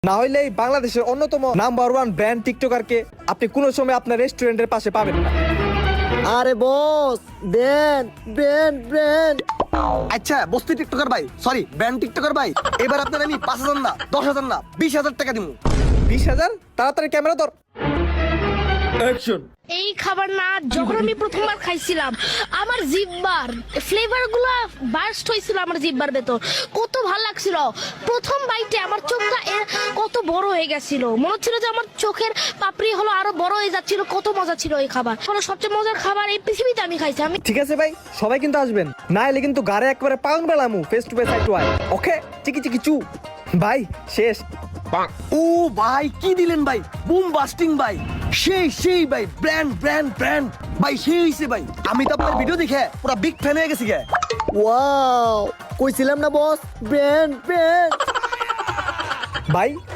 না হইলে এই বাংলাদেশের অন্যতম নাম্বার 1 ব্র্যান্ড টিকটকারকে আপনি কোনো সময় আপনার রেস্টুরেন্টের পাশে পাবেন না। আরে বস ব্র্যান্ড ব্র্যান্ড ব্র্যান্ড। আচ্ছা বস্তি টিকটকার ভাই, সরি ব্র্যান্ড টিকটকার ভাই, এবার আপনার আমি 5,000 না 10,000 না 20,000 টাকা দিব। 20,000? তাড়াতাড়ি ক্যামেরা ধর, অ্যাকশন। এই খাবার না যখন আমি প্রথমবার খাইছিলাম আমার জিহ্বার ফ্লেভার গুলা বার্স্ট হয়েছিল আমার জিহ্বার ভেতর, কত ভালো লাগছিল। প্রথম বাইটে আমার চোখটা কত বড় হয়ে গেছিল, মনে হচ্ছিল যে আমার চোখের পাপড়ি হলো আরো বড় হয়ে যাচ্ছিল। কত মজা ছিল এই খাবার, হলো সবচেয়ে মজার খাবার এই পৃথিবীতে আমি খাইছি। আমি ঠিক আছে ভাই, সবাই কিন্তু আসবেন, না এলে কিন্তু গাড়ে একবারে পাউন বেলামু। Face to face eye to eye, okay? চিকি চিকি চু। ভাই শেষ। ও ভাই কি দিলেন ভাই, বুম বাস্টিং ভাই, সেই সেই ভাই, ব্র্যান্ড ব্র্যান্ড ব্র্যান্ড ভাই, সেই হইছে ভাই। আমি তো আপনার ভিডিও দেখে পুরো বিগ ফ্যান হয়ে গেছি গে। ওয়াও, কইছিলাম না বস ব্র্যান্ড ব্র্যান্ড। ভাই